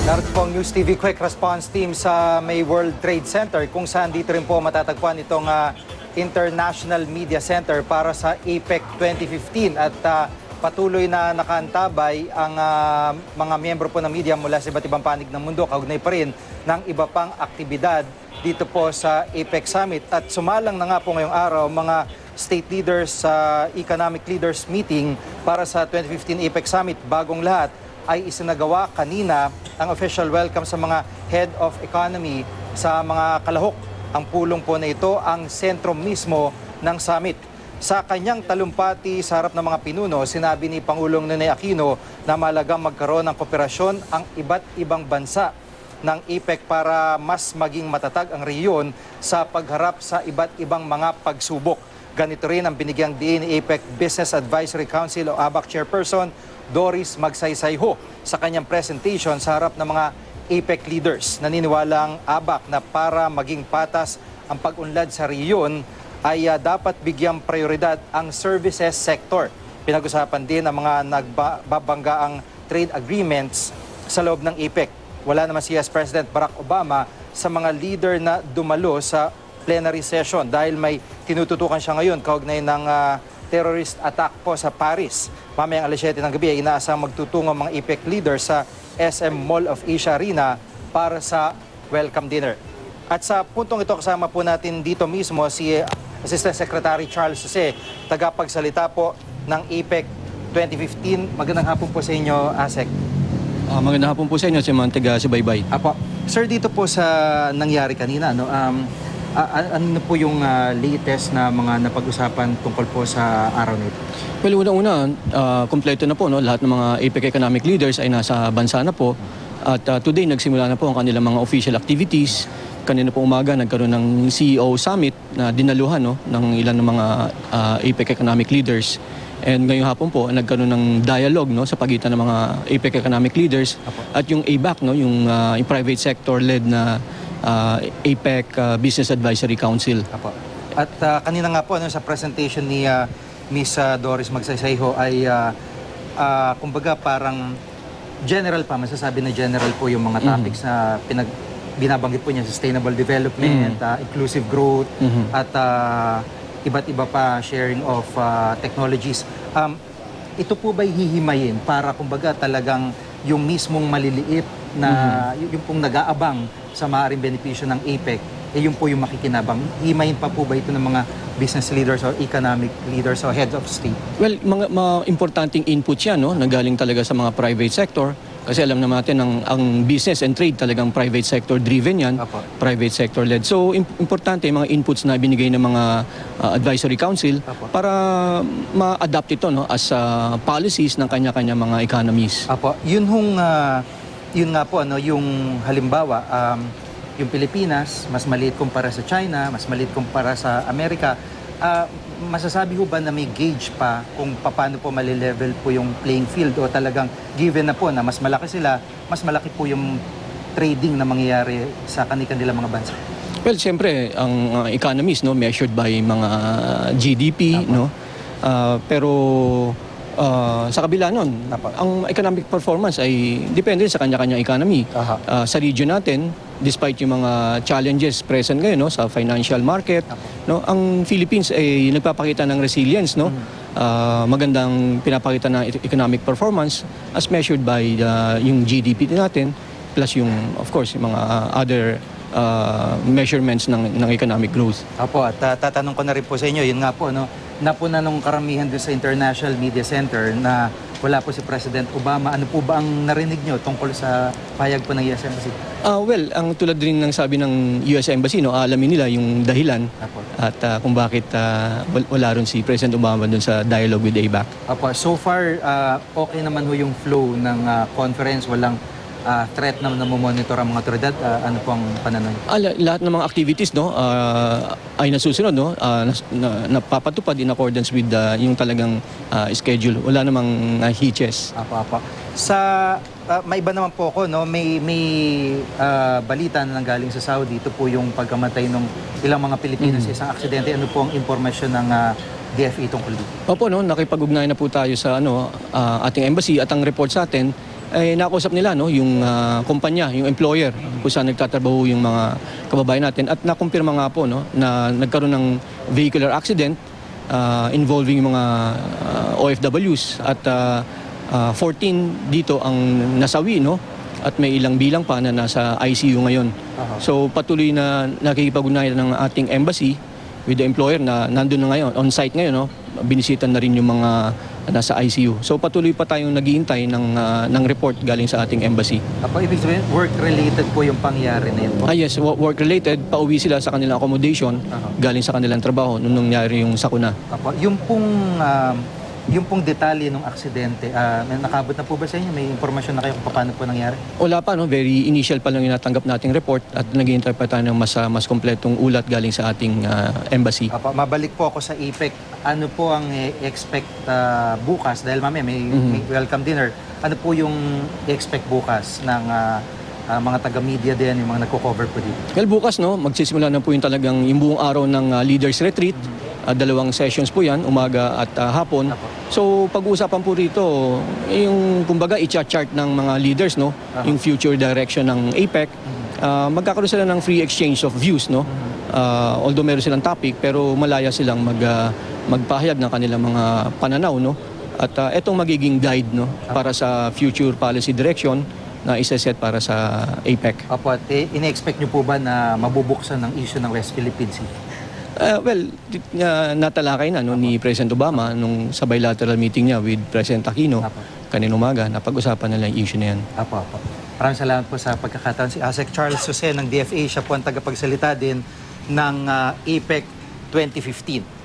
Narito po ang News TV Quick Response Team sa May World Trade Center kung saan dito rin po matatagpuan itong International Media Center para sa APEC 2015 at patuloy na nakaantabay ang mga miyembro po ng media mula sa iba't ibang panig ng mundo, kaugnay pa rin ng iba pang aktibidad dito po sa APEC Summit. At sumalang na nga po ngayong araw mga state leaders sa Economic Leaders Meeting para sa 2015 APEC Summit. Bagong lahat ay isinagawa kanina ang official welcome sa mga head of economy sa mga kalahok. Ang pulong po na ito ang sentro mismo ng summit. Sa kanyang talumpati sa harap ng mga pinuno, sinabi ni Pangulong Ninoy Aquino na mahalagang magkaroon ng kooperasyon ang iba't ibang bansa ng APEC para mas maging matatag ang rehiyon sa pagharap sa iba't ibang mga pagsubok. Ganito rin ang binigyang diin ni APEC Business Advisory Council o ABAC Chairperson Doris Magsaysayho sa kanyang presentation sa harap ng mga APEC leaders. Naniniwalang ABAC na para maging patas ang pag-unlad sa rehiyon ay dapat bigyang prioridad ang services sector. Pinag-usapan din ang mga nagbabanggaang trade agreements sa loob ng APEC. Wala naman si US President Barack Obama sa mga leader na dumalo sa plenary session dahil may tinututukan siya ngayon kaugnay ng terrorist attack po sa Paris. Mamayang alas 7 ng gabi ay inaasang magtutungo mga APEC leaders sa SM Mall of Asia Arena para sa welcome dinner. At sa puntong ito kasama po natin dito mismo si Assistant Secretary Charles Jose, tagapagsalita po ng APEC 2015. Magandang hapon po sa inyo, ASEC. Magandang hapon po sa inyo, si Mantiga Subaybay. Apo. Sir, dito po sa nangyari kanina, ano po yung latest na mga napag-usapan tungkol po sa araw nito? Well, unang-una, kompleto na po, no? Lahat ng mga APEC economic leaders ay nasa bansa na po. At today, nagsimula na po ang kanilang mga official activities. Kanina po umaga, nagkaroon ng CEO Summit na dinaluhan, no, ng ilan ng mga APEC economic leaders. And ngayong hapon po, nagkaroon ng dialogue, no, sa pagitan ng mga APEC economic leaders. Apo. At yung ABAC, no, yung private sector-led na APEC Business Advisory Council. Apo. At kanina nga po sa presentation ni Miss Doris Magsaysayho ay kumbaga parang general pa, masasabi na general po yung mga topics na binabanggit po niya, sustainable development, inclusive growth, at iba't iba pa sharing of technologies. Ito po ba'y hihimayin para kumbaga talagang yung mismong maliliit na yung pong nag-aabang sa maaaring benepisyo ng APEC, yun po yung makikinabang? Himayin pa po ba ito ng mga business leaders or economic leaders or heads of state? Well, mga importanteng input yan, no, nanggaling talaga sa mga private sector. Kasi alam naman natin ang business and trade talagang private sector driven yan, Apo. Private sector led. So importante yung mga inputs na binigay ng mga advisory council, Apo. Para ma-adapt ito, no, as policies ng kanya-kanya mga economies. Apo, yun nga po yung halimbawa, yung Pilipinas mas maliit kumpara sa China, mas maliit kumpara sa Amerika. Masasabi ho ba na may gauge pa kung paano po malilevel po yung playing field o talagang given na po na mas malaki sila, mas malaki po yung trading na mangyayari sa kanilang mga bansa? Well, siyempre, ang economies, no, measured by mga GDP, no, pero sa kabila nun, ang economic performance ay depende sa kanya-kanya economy. Sa region natin, despite yung mga challenges present ngayon, no, sa financial market, no, ang Philippines ay nagpapakita ng resilience, no. Magandang pinapakita ng economic performance as measured by yung GDP natin plus yung, of course, yung mga other measurements ng economic growth. Apo, at tatanong ko na rin po sa inyo, yun nga po, napuna nung karamihan doon sa International Media Center na wala po si President Obama. Ano po ba ang narinig nyo tungkol sa payag po ng US Embassy? Well, ang tulad rin ng sabi ng US Embassy, no, alamin nila yung dahilan. Apo. At kung bakit wala rin si President Obama doon sa dialogue with ABAC. Apo, so far, okay naman ho yung flow ng conference, walang threat na namomonitor ang mga otoridad. Ano po ang pananaw niyo? Lahat ng mga activities, no, ay nasusunod, no, napapatupad in accordance with yung talagang schedule. Wala namang hitches. Apo. Sa may iba naman po ako, no, may balita na nanggaling sa Saudi. Ito po yung pagkamatay ng ilang mga Pilipino sa isang aksidente. Ano po ang impormasyon ng DFA tungkol dito? Opo, no, nakipag-ugnayan na po tayo sa ating embassy at ang report sa atin nakausap nila no, yung kumpanya, yung employer kung saan nagtatrabaho yung mga kababayan natin at nakumpirma nga po no, na nagkaroon ng vehicular accident involving yung mga OFWs at 14 dito ang nasawi no, at may ilang bilang pa na nasa ICU ngayon. So patuloy na nakikipag-ugnayan ng ating embassy with the employer na nandun na ngayon, on site ngayon, no? Binisitan na rin yung mga nasa ICU. So patuloy pa tayong naghihintay ng report galing sa ating embassy. Apo, ibig sabihin, work-related po yung pangyari na yun po? Yes, work-related, pauwi sila sa kanilang accommodation galing sa kanilang trabaho nung nangyari yung sakuna. Apo, yung pong detalye ng aksidente, may nakabot na po ba sa inyo? May impormasyon na kayo kung paano po nangyari? Wala pa, no? Very initial pa lang yung natanggap nating report at naghihintay pa tayo ng mas kompletong ulat galing sa ating embassy. Apo, mabalik po ako sa APEC. Ano po ang expect bukas? Dahil mamaya may welcome dinner. Ano po yung expect bukas ng mga taga-media din, yung mga nagko-cover po dito? Well, bukas, no, magsisimula na po yung talagang yung buong araw ng Leaders Retreat. Dalawang sessions po yan, umaga at hapon. So pag-uusapan po rito, yung kumbaga i-chart ng mga leaders, no, yung future direction ng APEC. Magkakaroon sila ng free exchange of views, no. Although meron silang topic, pero malaya silang magpahayag ng kanilang mga pananaw, no. At etong magiging guide, no, para sa future policy direction na isa-set para sa APEC. Apo, at ine-expect nyo po ba na mabubuksan ng issue ng West Philippine Sea? Natalakay na no, ni President Obama nung sa bilateral meeting niya with President Aquino kanina umaga, napag-usapan na lang yung issue na yan. Apo. Maraming salamat po sa pagkakataon. Si ASEC Charles Jose ng DFA, siya po ang tagapagsalita din ng APEC 2015.